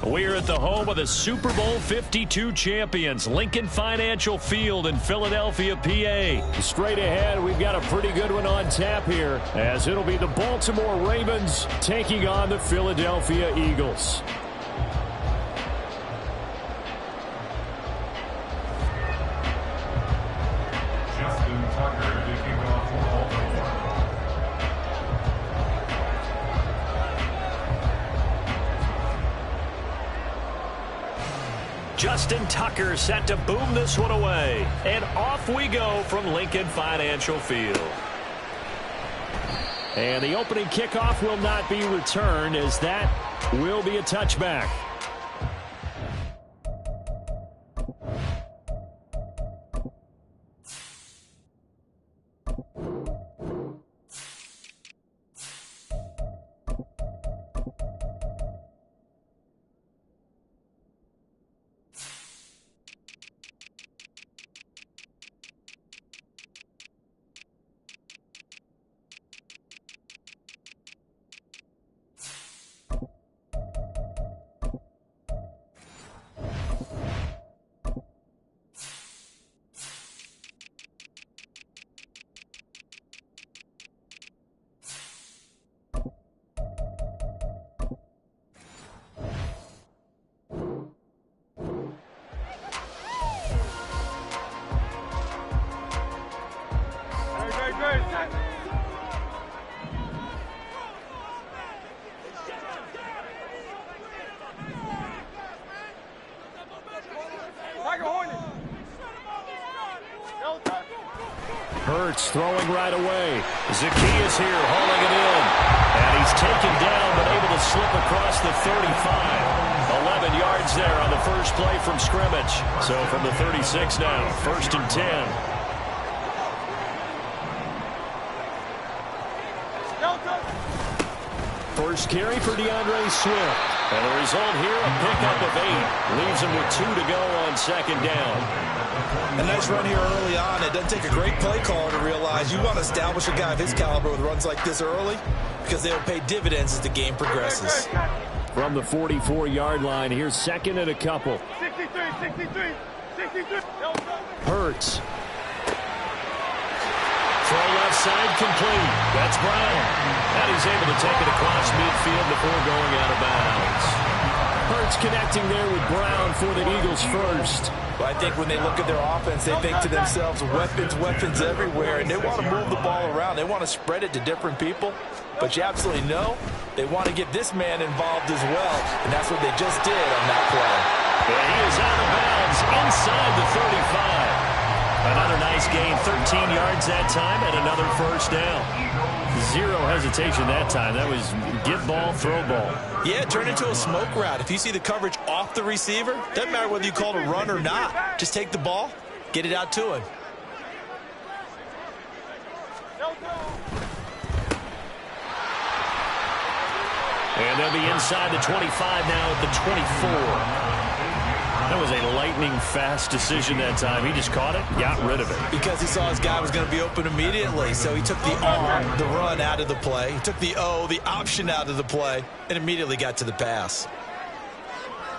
We're at the home of the Super Bowl 52 champions, Lincoln Financial Field in Philadelphia, PA. Straight ahead, we've got a pretty good one on tap here, as it'll be the Baltimore Ravens taking on the Philadelphia Eagles. Justin Tucker set to boom this one away. And off we go from Lincoln Financial Field. And the opening kickoff will not be returned, as that will be a touchback. Hurts throwing right away. Zacchaeus here hauling it in. And he's taken down, but able to slip across the 35. 11 yards there on the first play from scrimmage. So from the 36 now, 1st and 10. First carry for DeAndre Swift. And the result here, a pickup of 8. Leaves him with 2 to go on 2nd down. A nice run here early on. It doesn't take a great play caller to realize you want to establish a guy of his caliber with runs like this early, because they'll pay dividends as the game progresses. From the 44-yard line, here's 2nd and a couple. 63. Hurts. Throw left side complete. That's Brown. And he's able to take it across midfield before going out of bounds. Hurts connecting there with Brown for the Eagles first. But I think when they look at their offense, they think to themselves, weapons everywhere, and they want to move the ball around. They want to spread it to different people. But you absolutely know they want to get this man involved as well, and that's what they just did on that play. And he is out of bounds inside the 35. Another nice gain, 13 yards that time, and another first down. Zero hesitation that time. That was get ball, throw ball. Yeah, turn into a smoke route. If you see the coverage off the receiver, doesn't matter whether you call it a run or not. Just take the ball, get it out to him. And they'll be inside the 25 now at the 24. That was a lightning-fast decision that time. He just caught it, got rid of it. Because he saw his guy was going to be open immediately, so he took the R, the run, out of the play. He took the O, the option, out of the play, and immediately got to the pass.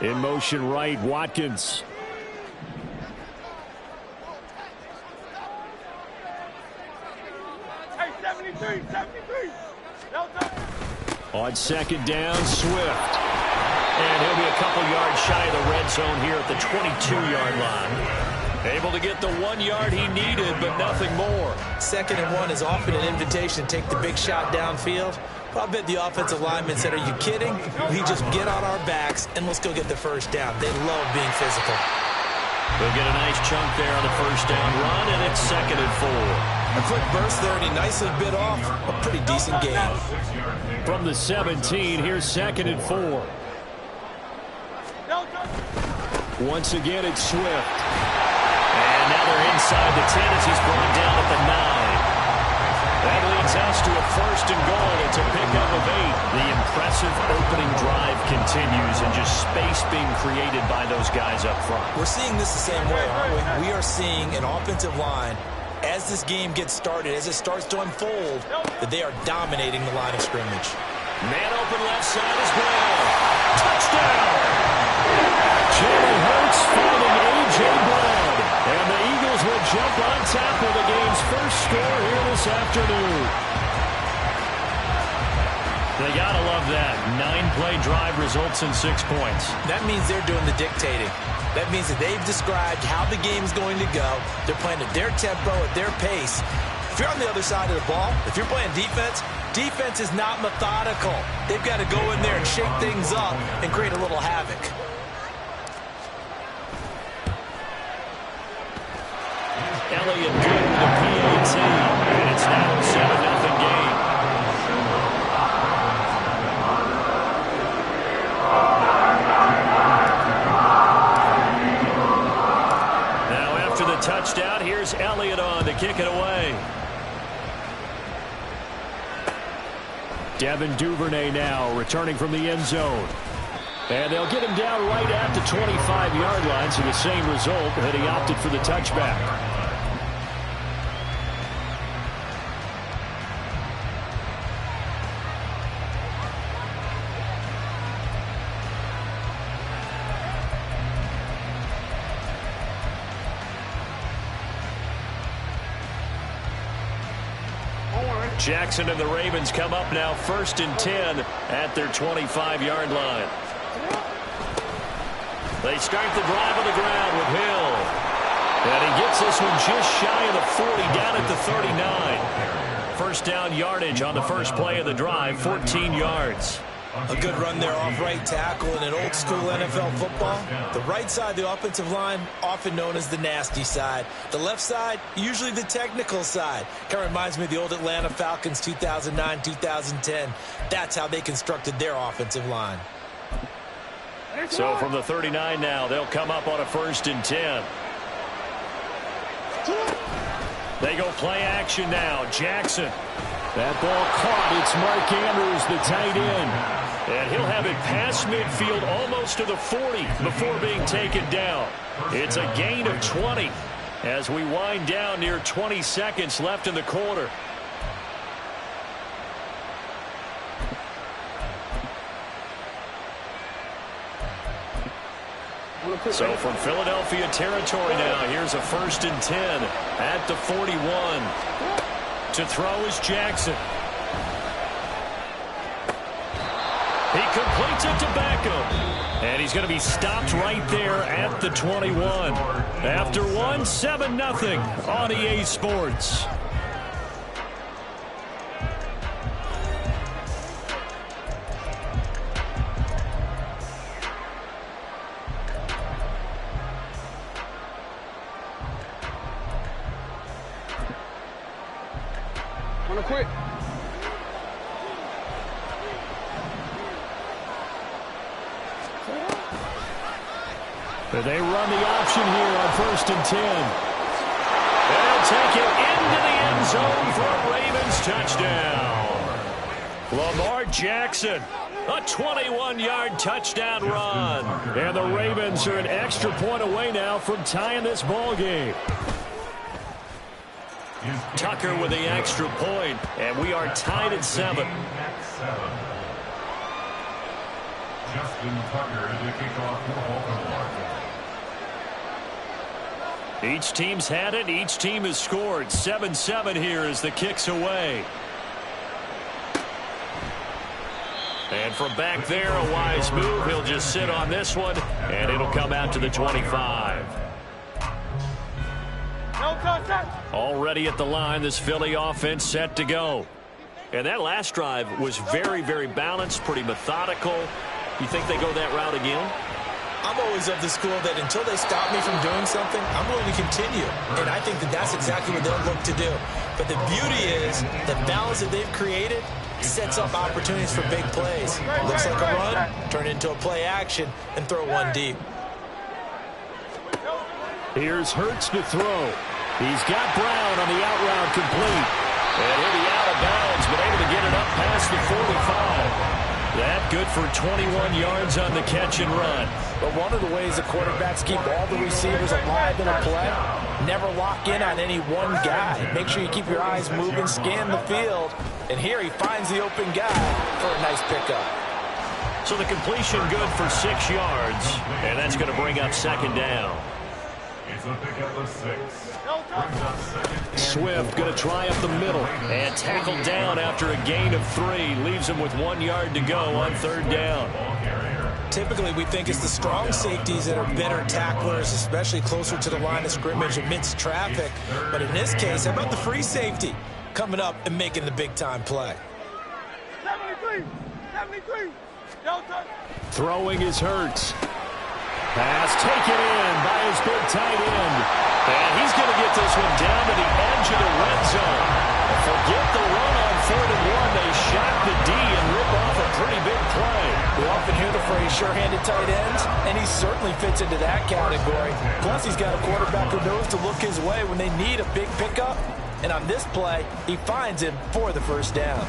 In motion right, Watkins. Hey, 73. On 2nd down, Swift. And he'll be a couple yards shy of the red zone here at the 22-yard line. Able to get the 1 yard he needed, but nothing more. 2nd and 1 is often an invitation to take the big shot downfield. But I bet the offensive lineman said, are you kidding? We just get on our backs and let's go get the first down. They love being physical. They'll get a nice chunk there on the first down run, and it's 2nd and 4. A quick burst there, and he nicely bit off a pretty decent gain. From the 17, here's 2nd and 4. Once again, it's Swift. And now they're inside the 10 as he's brought down at the 9. That leads us to a 1st and goal. It's a pickup of 8. The impressive opening drive continues, and just space being created by those guys up front. We're seeing this the same way, aren't we? We are seeing an offensive line, as this game gets started, as it starts to unfold, that they are dominating the line of scrimmage. Man open left side is Brown. Touchdown! on top with the game's first score here this afternoon. They gotta love that. 9-play drive results in 6 points. That means they're doing the dictating. That means that they've described how the game's going to go. They're playing at their tempo, at their pace. If you're on the other side of the ball, if you're playing defense, defense is not methodical. They've got to go in there and shake things up and create a little havoc. Elliott good with the PAT, and it's now a 7-0 game. Now after the touchdown, here's Elliott on to kick it away. Devin Duvernay now returning from the end zone. And they'll get him down right at the 25-yard line, so the same result that he opted for the touchback. Jackson and the Ravens come up now 1st and 10 at their 25-yard line. They start the drive on the ground with Hill. And he gets this one just shy of the 40, down at the 39. First down yardage on the first play of the drive, 14 yards. A good run there off right tackle in an old-school NFL football. The right side, the offensive line, often known as the nasty side. The left side, usually the technical side. Kind of reminds me of the old Atlanta Falcons 2009-2010. That's how they constructed their offensive line. So from the 39 now, they'll come up on a 1st and 10. They go play action now. Jackson. That ball caught. It's Mark Andrews, the tight end. And he'll have it past midfield almost to the 40 before being taken down. It's a gain of 20 as we wind down near 20 seconds left in the quarter. So from Philadelphia territory now, here's a 1st and 10 at the 41. To throw is Jackson. He completes it to Beckham. And he's going to be stopped right there at the 21. After one, 7-0 on EA Sports. Quick. But they run the option here on 1st and 10. They'll take it into the end zone for a Ravens touchdown. Lamar Jackson, a 21-yard touchdown run. And the Ravens are an extra point away now from tying this ball game. Tucker with the extra point, and we are tied at 7. Each team's had it. Each team has scored. 7-7 here as the kick's away. And from back there, a wise move. He'll just sit on this one, and it'll come out to the 25. Already at the line, this Philly offense set to go. And that last drive was very, very balanced, pretty methodical. You think they go that route again? I'm always of the school that until they stop me from doing something, I'm going to continue. And I think that that's exactly what they'll look to do. But the beauty is the balance that they've created sets up opportunities for big plays. Looks like a run, turn it into a play action, and throw one deep. Here's Hurts to throw. He's got Brown on the out route complete. And he'll be out of bounds, but able to get it up past the 45. That good for 21 yards on the catch and run. But one of the ways the quarterbacks keep all the receivers alive in a play, never lock in on any one guy. Make sure you keep your eyes moving, scan the field. And here he finds the open guy for a nice pickup. So the completion good for 6 yards, and that's going to bring up 2nd down. It's a pickup of 6. Swift going to try up the middle and tackled down after a gain of 3. Leaves him with 1 yard to go on 3rd down. Typically, we think it's the strong safeties that are better tacklers, especially closer to the line of scrimmage amidst traffic. But in this case, how about the free safety coming up and making the big-time play? 73, 73. Throwing is Hurts. Pass taken in by his big tight end. And he's going to get this one down to the edge of the red zone. Forget the run on 4th and 1. They shot the D and rip off a pretty big play. We often hear the phrase sure-handed tight ends, and he certainly fits into that category. Plus, he's got a quarterback who knows to look his way when they need a big pickup. And on this play, he finds him for the 1st down.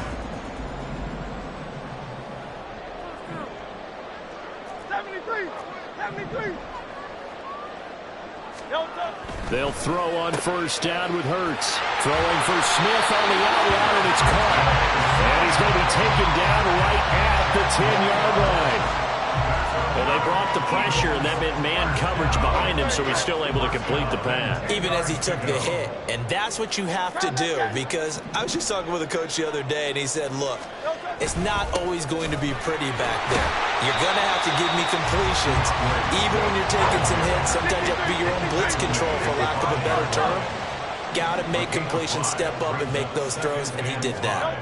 73, 73. They'll throw on 1st down with Hurts. Throwing for Smith on the out route, and it's caught. And he's going to be taken down right at the 10-yard line. Well, they brought the pressure, and that meant man coverage behind him, so he's still able to complete the pass. Even as he took the hit. And that's what you have to do, because I was just talking with a coach the other day, and he said, look, it's not always going to be pretty back there. You're going to have to give me completions. Even when you're taking some hits, sometimes you have to be your own blitz control, for lack of a better term. Got to make completions, step up and make those throws, and he did that.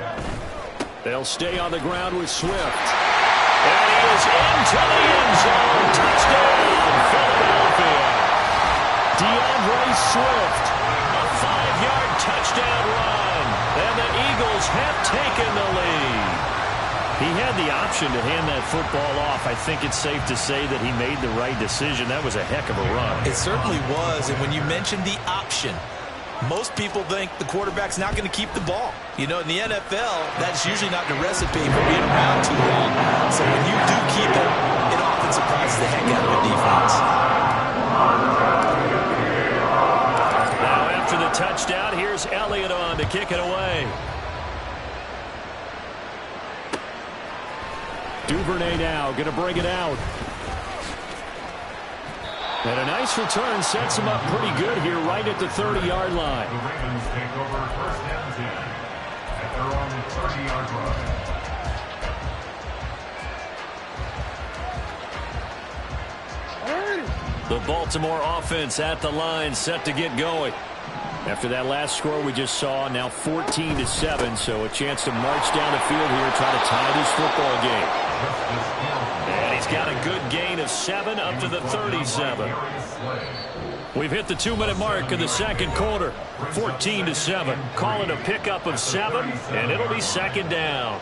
They'll stay on the ground with Swift. And he is into the end zone. Touchdown, Philadelphia. DeAndre Swift, a 5-yard touchdown run. And the Eagles have taken the lead. He had the option to hand that football off. I think it's safe to say that he made the right decision. That was a heck of a run. It certainly was. And when you mentioned the option, most people think the quarterback's not going to keep the ball. You know, in the NFL, that's usually not the recipe for being around too long. So when you do keep it, it often surprises the heck out of a defense. Now after the touchdown, here's Elliott on to kick it away. Duvernay now going to bring it out. And a nice return sets him up pretty good here right at the 30-yard line. The Ravens take over 1st and 10 at their own 30-yard line. The Baltimore offense at the line, set to get going. After that last score we just saw, now 14-7, so a chance to march down the field here, try to tie this football game. And he's got a good gain of 7 up to the 37. We've hit the 2-minute mark of the 2nd quarter. 14-7. Call it a pickup of 7, and it'll be 2nd down.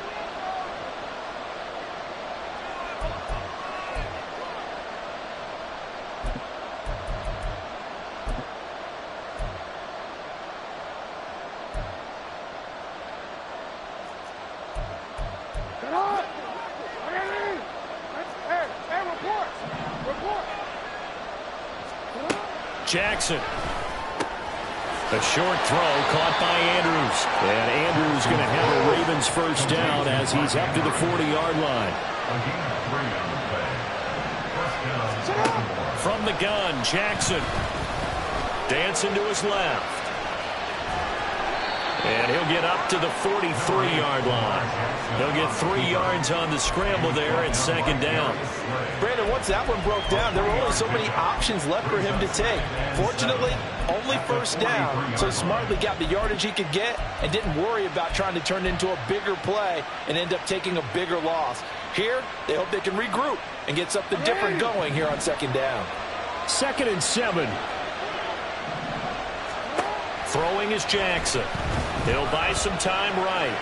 Jackson. A short throw caught by Andrews. And Andrews going to have a Ravens 1st down as he's up to the 40-yard line. From the gun, Jackson. Dancing to his left. And he'll get up to the 43-yard line. He'll get 3 yards on the scramble there at 2nd down. Brandon, once that one broke down, there were only so many options left for him to take. Fortunately, only 1st down, so smartly got the yardage he could get and didn't worry about trying to turn it into a bigger play and end up taking a bigger loss. Here, they hope they can regroup and get something different going here on 2nd down. 2nd and 7. Throwing is Jackson. He'll buy some time right.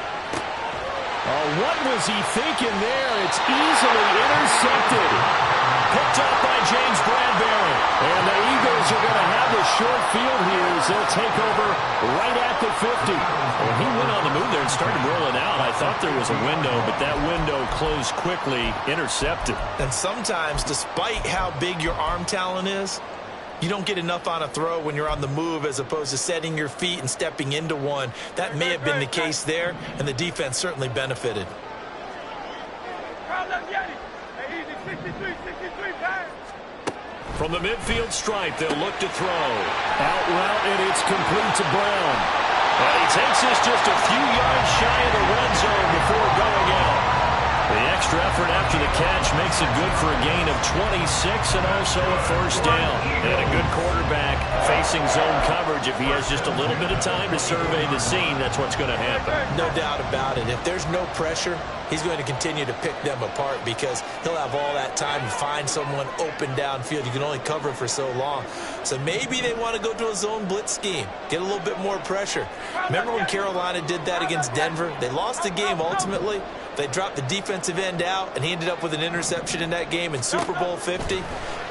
Oh, what was he thinking there? It's easily intercepted. Picked up by James Bradbury. And the Eagles are going to have the short field here as they'll take over right at the 50. When he went on the move there and started rolling out, I thought there was a window, but that window closed quickly, intercepted. And sometimes, despite how big your arm talent is, you don't get enough on a throw when you're on the move as opposed to setting your feet and stepping into one. That may have been the case there, and the defense certainly benefited. From the midfield stripe, they'll look to throw. Out route, and it's complete to Brown. And he takes this just a few yards shy of the red zone before going out. The extra effort after the catch makes it good for a gain of 26 and also a first down. And a good quarterback facing zone coverage. If he has just a little bit of time to survey the scene, that's what's going to happen. No doubt about it. If there's no pressure, he's going to continue to pick them apart because he'll have all that time to find someone open downfield. You can only cover for so long. So maybe they want to go to a zone blitz scheme, get a little bit more pressure. Remember when Carolina did that against Denver? They lost the game ultimately. They dropped the defensive end out, and he ended up with an interception in that game in Super Bowl 50.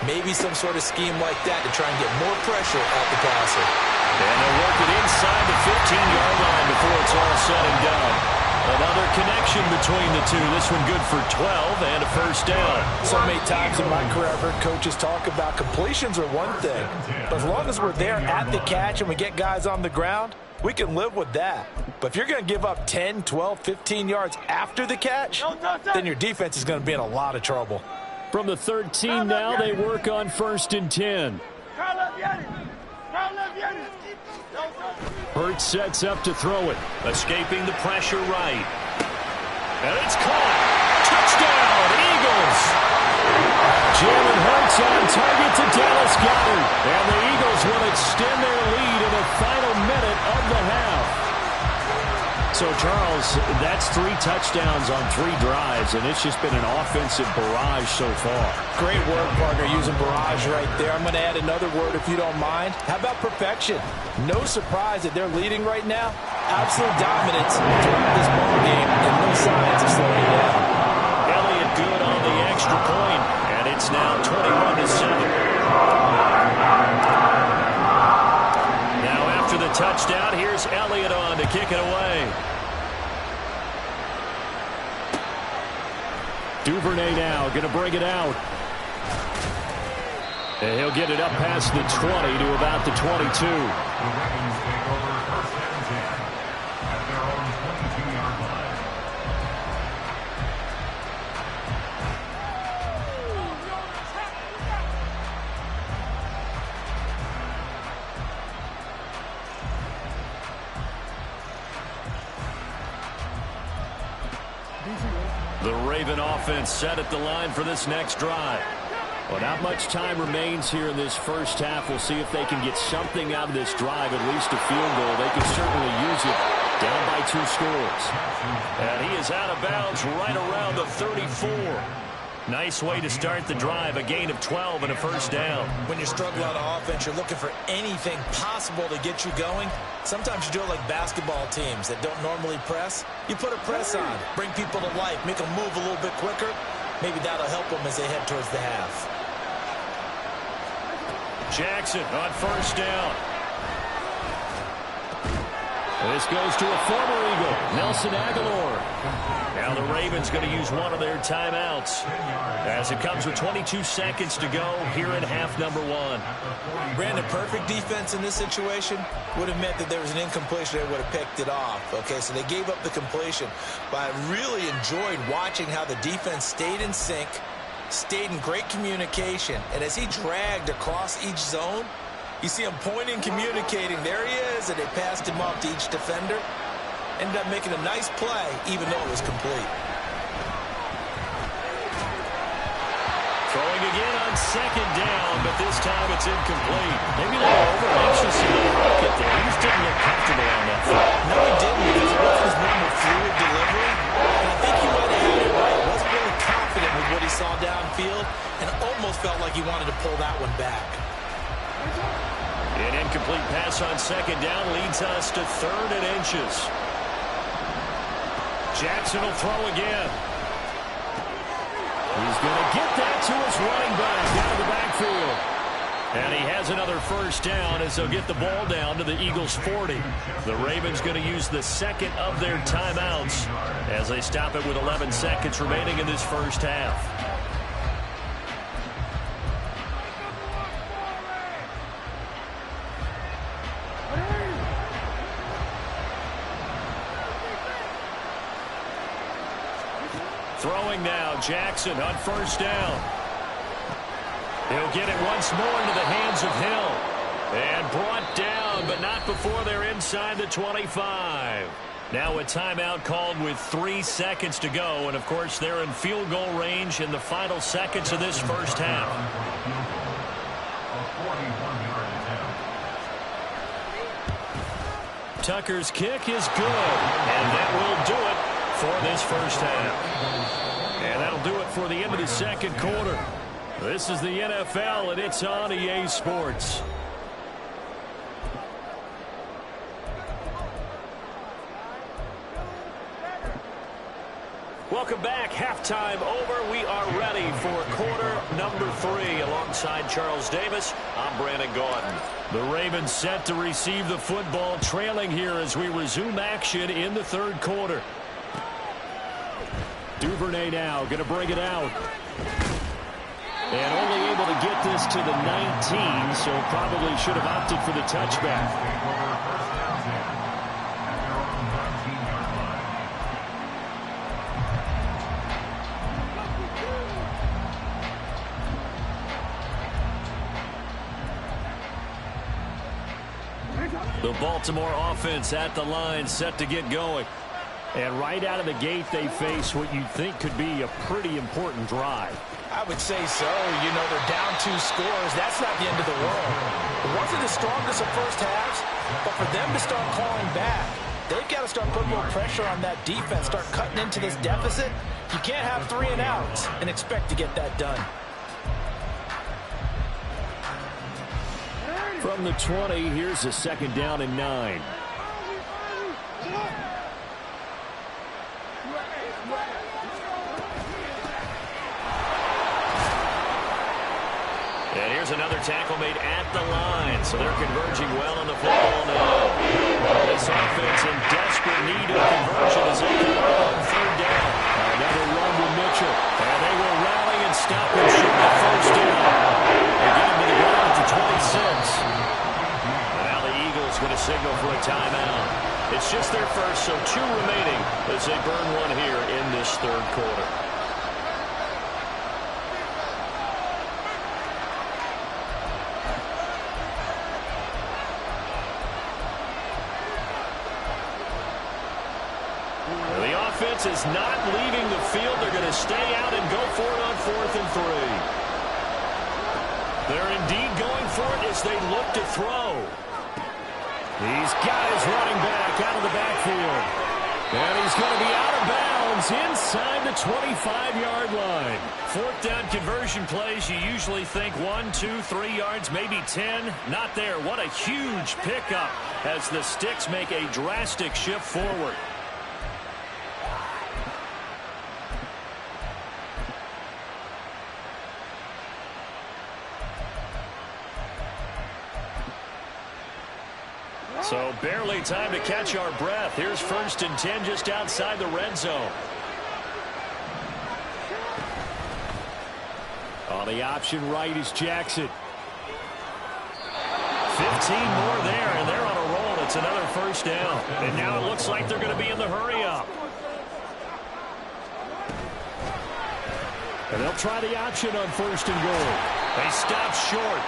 Maybe some sort of scheme like that to try and get more pressure at the passer. And they'll work it inside the 15-yard line before it's all said and done. Another connection between the two. This one good for 12 and a first down. So many times in my career I've heard coaches talk about completions are one thing. But as long as we're there at the catch and we get guys on the ground, we can live with that. But if you're going to give up 10, 12, 15 yards after the catch, then your defense is going to be in a lot of trouble. From the 13 now, they work on 1st and 10. Hurts sets up to throw it. Escaping the pressure right. And it's caught. Touchdown, Eagles. Jalen Hurts on target to Dallas Goedert. And the Eagles will extend their lead in the final minute of the half. So, Charles, that's 3 touchdowns on 3 drives, and it's just been an offensive barrage so far. Great work, partner, using barrage right there. I'm going to add another word if you don't mind. How about perfection? No surprise that they're leading right now. Absolute dominance throughout this ball game, and no signs of slowing down. Elliott good on the extra point, and it's now 21-7. Now after the touchdown, here's Elliott on to kick it away. Duvernay now going to bring it out. And he'll get it up past the 20 to about the 22. The Raven offense set at the line for this next drive. Well, not much time remains here in this first half. We'll see if they can get something out of this drive, at least a field goal. They can certainly use it down by 2 scores. And he is out of bounds right around the 34. Nice way to start the drive, a gain of 12 and a first down. When you're struggling on offense, you're looking for anything possible to get you going. Sometimes you do it like basketball teams that don't normally press. You put a press on, bring people to life, make them move a little bit quicker. Maybe that'll help them as they head towards the half. Jackson on first down. This goes to a former Eagle, Nelson Aguilar. Now the Ravens going to use one of their timeouts as it comes with 22 seconds to go here in half number 1. Brandon, perfect defense in this situation would have meant that there was an incompletion. They would have picked it off. Okay, so they gave up the completion. But I really enjoyed watching how the defense stayed in sync, stayed in great communication. And as he dragged across each zone, you see him pointing, communicating. There he is, and they passed him off to each defender. Ended up making a nice play, even though it was complete. Throwing again on second down, but this time it's incomplete. Maybe a little over-anxious in the pocket there. He just didn't look comfortable on that throw. No, he didn't, because it wasn't his normal fluid delivery. And I think he might have had it right. Wasn't really confident with what he saw downfield, and almost felt like he wanted to pull that one back. An incomplete pass on second down leads us to 3rd and inches. Jackson will throw again. He's going to get that to his running back down to the backfield. And he has another first down as they'll get the ball down to the Eagles' 40. The Ravens going to use the second of their timeouts as they stop it with 11 seconds remaining in this first half. Throwing now, Jackson on first down. He'll get it once more into the hands of Hill. And brought down, but not before they're inside the 25. Now a timeout called with 3 seconds to go. And, of course, they're in field goal range in the final seconds of this first half. Tucker's kick is good. And that will do it for this first half. And that'll do it for the end of the second quarter. This is the NFL, and it's on EA Sports. Welcome back. Halftime over. We are ready for quarter number 3. Alongside Charles Davis, I'm Brandon Gaudin. The Ravens set to receive the football, trailing here as we resume action in the third quarter. Duvernay now going to bring it out. And only able to get this to the 19, so probably should have opted for the touchback. The Baltimore offense at the line, set to get going. And right out of the gate, they face what you'd think could be a pretty important drive. I would say so. You know, they're down 2 scores. That's not the end of the world. It wasn't the strongest of first halves, but for them to start calling back, they've got to start putting more pressure on that defense, start cutting into this deficit. You can't have 3 and outs and expect to get that done. From the 20, here's a 2nd down and 9. And here's another tackle made at the line, so they're converging well on the football now. This offense in desperate need of conversion as they come on 3rd down. Another run with Mitchell, and they will rally and stop him short of 1st down. They get him to the ground at the 26. Now the Eagles with a signal for a timeout. It's just their first, so 2 remaining as they burn one here in this third quarter. The offense is not leaving the field. They're going to stay out and go for it on 4th and 3. They're indeed going for it as they look to throw. He's got his running back out of the backfield. And he's going to be out of bounds inside the 25-yard line. 4th down conversion plays, you usually think 1, 2, 3 yards, maybe 10. Not there. What a huge pickup as the Sticks make a drastic shift forward. So barely time to catch our breath. Here's 1st and 10 just outside the red zone. On the option right is Jackson. 15 more there, and they're on a roll. It's another 1st down. And now it looks like they're going to be in the hurry-up. And they'll try the option on 1st and goal. They stop short.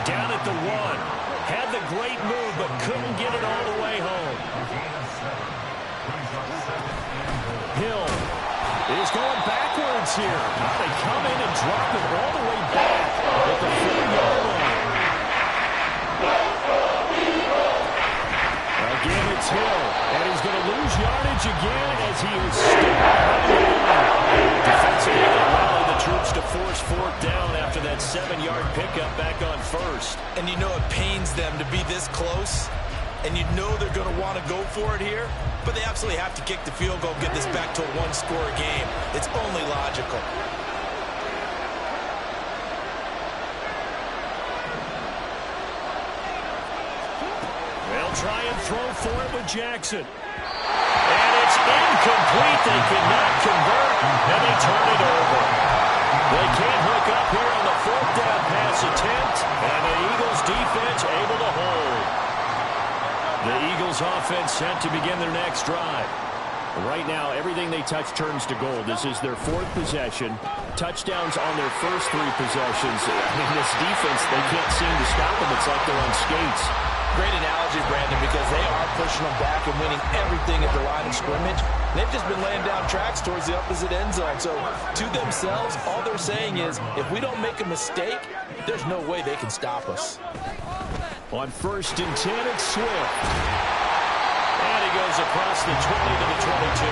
Down at the 1. Had the great move, but couldn't get it all the way home. Hill is going backwards here. They come in and drop it all the way back at the 4-yard line. Again, it's Hill, and he's going to lose yardage again as he is still behind the line. Defensively, they rally the troops to force 4th down after that 7-yard pickup back on 1st. And you know it pains them to be this close, and you know they're going to want to go for it here, but they absolutely have to kick the field goal, get this back to a 1-score game. It's only logical. They'll try and throw for it with Jackson. And it's incomplete. They cannot convert, and they turn it over. They can't hook up here on the 4th down pass attempt, and the Eagles defense able to hold. The Eagles offense set to begin their next drive. Right now, everything they touch turns to gold. This is their 4th possession. Touchdowns on their first 3 possessions. I mean, this defense, they can't seem to stop them. It's like they're on skates. Great analogy, Brandon, because they are pushing them back and winning everything at the line of scrimmage. They've just been laying down tracks towards the opposite end zone. So to themselves, all they're saying is, if we don't make a mistake, there's no way they can stop us. On 1st and 10, it's Swift. And he goes across the 20 to the 22.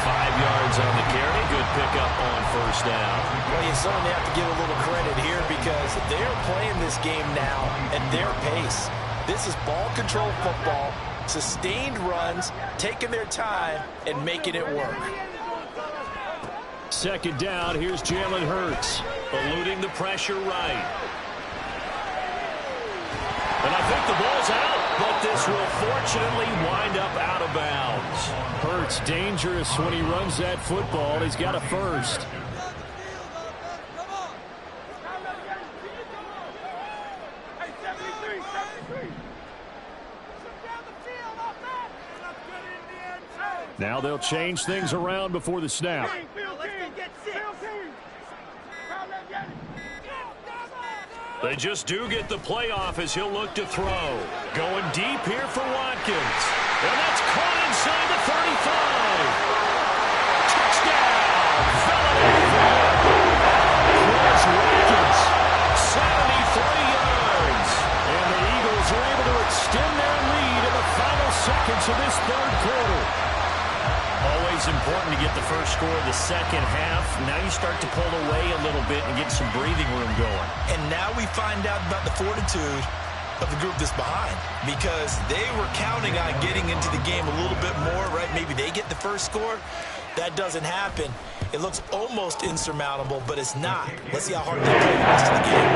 5 yards on the carry. Good pickup on 1st down. Well, you certainly have to give a little credit here because they're playing this game now at their pace. This is ball control football, sustained runs, taking their time, and making it work. 2nd down, here's Jalen Hurts, eluding the pressure right. And I think the ball's out, but this will fortunately wind up out of bounds. Hurts dangerous when he runs that football. He's got a first. Now they'll change things around before the snap. They just do get the playoff as he'll look to throw. Going deep here for Watkins. And that's caught inside the 35. Touchdown, Philadelphia. Here's Watkins, 73 yards. And the Eagles are able to extend their lead in the final seconds of this 3rd quarter. Always important to get the first score of the second half. Now you start to pull away a little bit and get some breathing room going. And now we find out about the fortitude of the group that's behind because they were counting on getting into the game a little bit more, right? Maybe they get the first score. That doesn't happen. It looks almost insurmountable, but it's not. Let's see how hard they play the rest of the game.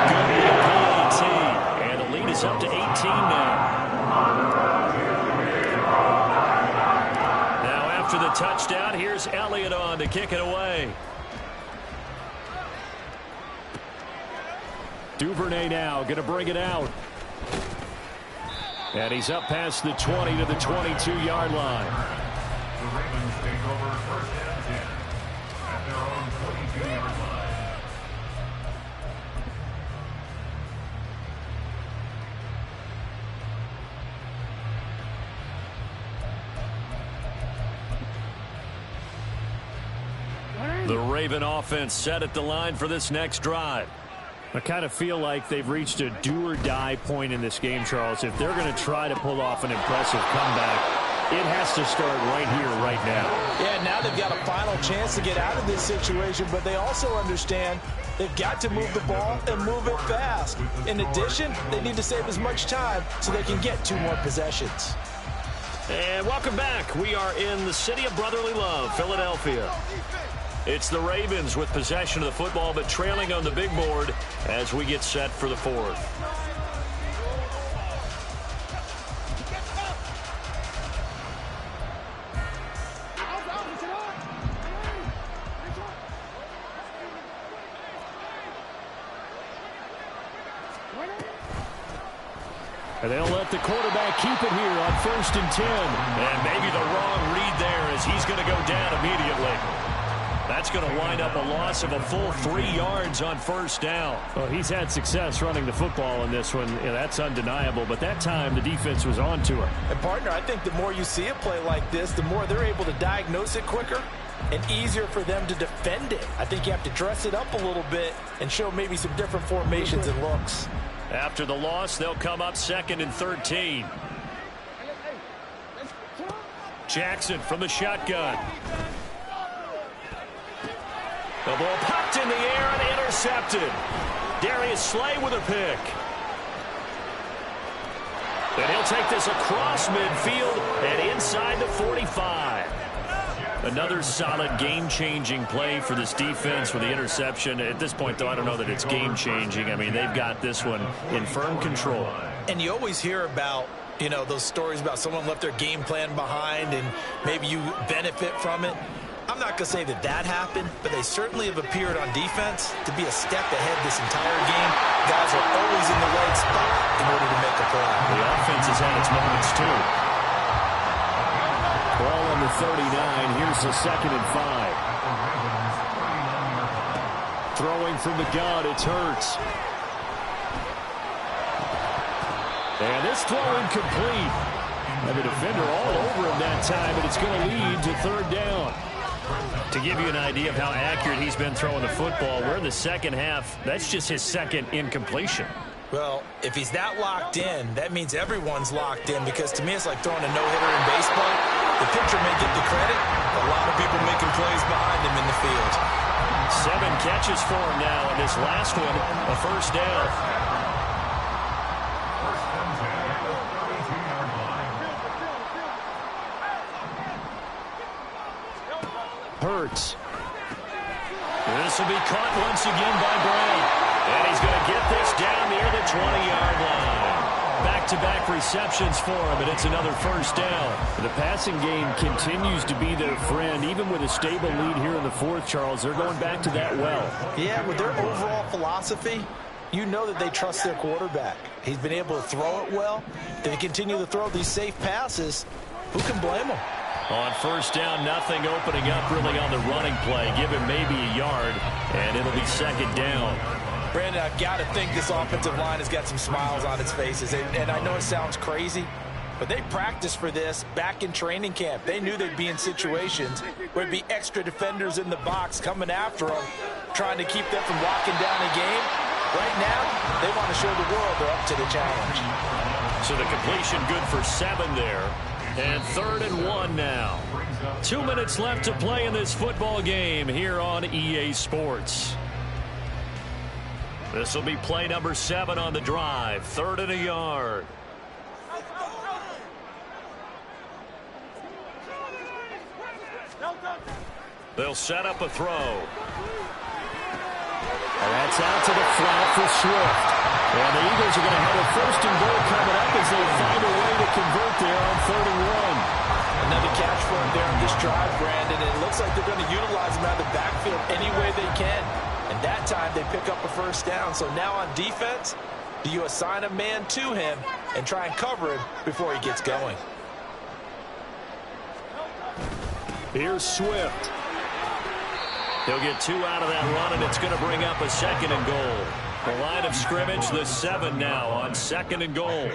Good and the lead is up to 18 now. After the touchdown, here's Elliott on to kick it away. Duvernay now going to bring it out. And he's up past the 20 to the 22-yard line. The Ravens take over 1st and 10 at their own 22-yard line. The Raven offense set at the line for this next drive. I kind of feel like they've reached a do-or-die point in this game, Charles. If they're going to try to pull off an impressive comeback, it has to start right here, right now. Yeah, now they've got a final chance to get out of this situation, but they also understand they've got to move the ball and move it fast. In addition, they need to save as much time so they can get 2 more possessions. And welcome back. We are in the city of brotherly love, Philadelphia. It's the Ravens with possession of the football, but trailing on the big board as we get set for the 4th. And they'll let the quarterback keep it here on 1st and 10. And maybe the wrong read there as he's going to go down immediately. That's going to wind up a loss of a full 3 yards on 1st down. Well, he's had success running the football in this one. Yeah, that's undeniable. But that time, the defense was on to him. And, partner, I think the more you see a play like this, the more they're able to diagnose it quicker and easier for them to defend it. I think you have to dress it up a little bit and show maybe some different formations and looks. After the loss, they'll come up 2nd and 13. Jackson from the shotgun. The ball popped in the air and intercepted. Darius Slay with a pick. And he'll take this across midfield and inside the 45. Another solid game-changing play for this defense with the interception. At this point, though, I don't know that it's game-changing. I mean, they've got this one in firm control. And you always hear about, you know, those stories about someone left their game plan behind and maybe you benefit from it. I'm not going to say that that happened, but they certainly have appeared on defense to be a step ahead this entire game. Guys are always in the right spot in order to make a play. The offense has had its moments, too. the 39. Here's the 2nd and 5. Throwing from the gun, it's Hurts. And this throw incomplete. And the defender all over him that time, and it's going to lead to 3rd down. To give you an idea of how accurate he's been throwing the football, we're in the second half. That's just his 2nd incompletion. Well, if he's that locked in, that means everyone's locked in, because to me it's like throwing a no-hitter in baseball. The pitcher may get the credit, but a lot of people making plays behind him in the field. 7 catches for him now, and this last one, a 1st down. Hurts. This will be caught once again by Brown. And he's going to get this down near the 20-yard line. Back-to-back receptions for him, and it's another 1st down. The passing game continues to be their friend. Even with a stable lead here in the 4th, Charles, they're going back to that well. Yeah, with their overall philosophy, you know that they trust their quarterback. He's been able to throw it well. They continue to throw these safe passes. Who can blame them? On 1st down, nothing opening up really on the running play. Give him maybe a yard, and it'll be 2nd down. Brandon, I've got to think this offensive line has got some smiles on its faces. And I know it sounds crazy, but they practiced for this back in training camp. They knew they'd be in situations where there'd be extra defenders in the box coming after them, trying to keep them from locking down a game. Right now, they want to show the world they're up to the challenge. So the completion good for 7 there. And 3rd and 1 now. 2 minutes left to play in this football game here on EA Sports. This will be play number 7 on the drive. 3rd and a yard. They'll set up a throw. And that's out to the flat for Swift. And the Eagles are going to have a 1st and goal coming up as they find a way to convert there on 3rd and 1. Another catch for him there on this drive, Brandon. And it looks like they're going to utilize him out of the backfield any way they can. And that time they pick up a 1st down. So now on defense, do you assign a man to him and try and cover him before he gets going? Here's Swift. He'll get 2 out of that run, and it's going to bring up a 2nd and goal. The line of scrimmage, the 7 now on 2nd and goal.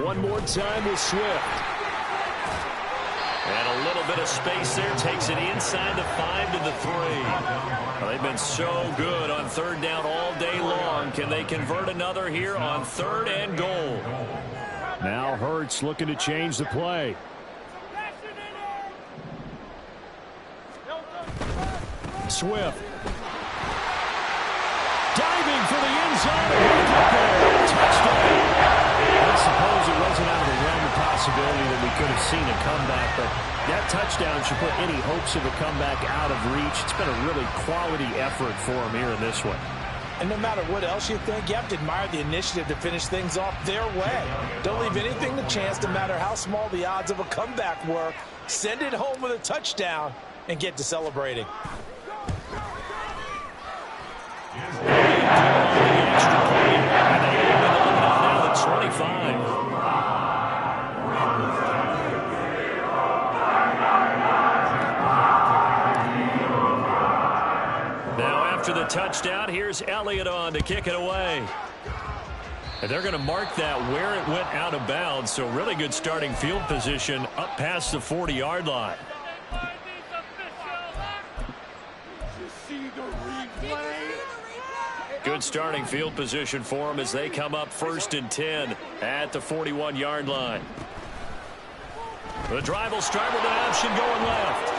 One more time with Swift. And a little bit of space there, takes it inside the 5 to the 3. Well, they've been so good on 3rd down all day long. Can they convert another here on 3rd and goal? Now Hurts looking to change the play. Swift. Diving for the end zone. Touchdown. I suppose it wasn't out of the realm of possibility that we could have seen a comeback, but that touchdown should put any hopes of a comeback out of reach. It's been a really quality effort for him here in this one. And no matter what else you think, you have to admire the initiative to finish things off their way. Don't leave anything to chance, no matter how small the odds of a comeback were. Send it home with a touchdown and get to celebrating. Now the 25. Now after the touchdown, here's Elliott on to kick it away. And they're going to mark that where it went out of bounds. So really good starting field position up past the 40-yard line. Good starting field position for them as they come up 1st and 10 at the 41-yard line. The drive will start with an option going left.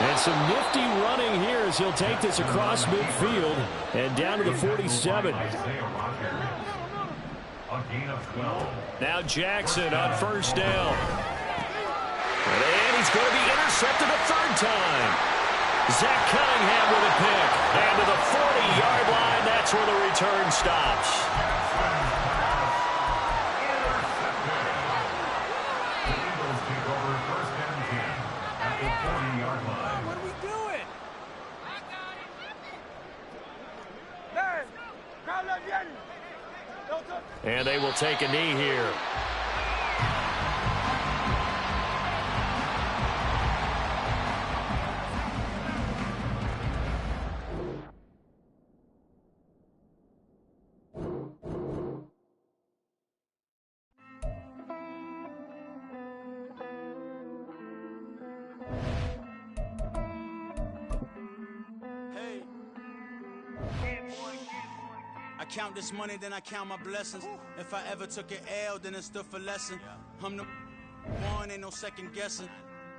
And some nifty running here as he'll take this across midfield and down to the 47. Now Jackson on 1st down. And he's going to be intercepted a 3rd time. Zach Cunningham with a pick. And to the 40-yard line, that's where the return stops. What are we doing? Man, crowd left. And they will take a knee here. count this money, then I count my blessings. If I ever took an L, then it stood for lesson. I'm the one, ain't no second guessing.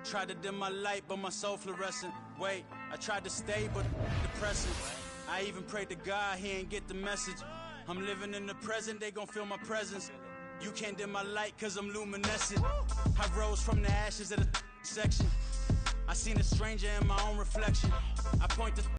Tried to dim my light, but my soul fluorescent. Wait, I tried to stay, but depressing. I even prayed to God, he ain't get the message. I'm living in the present, they gon' feel my presence. You can't dim my light, cause I'm luminescent. I rose from the ashes of the section. I seen a stranger in my own reflection. I point to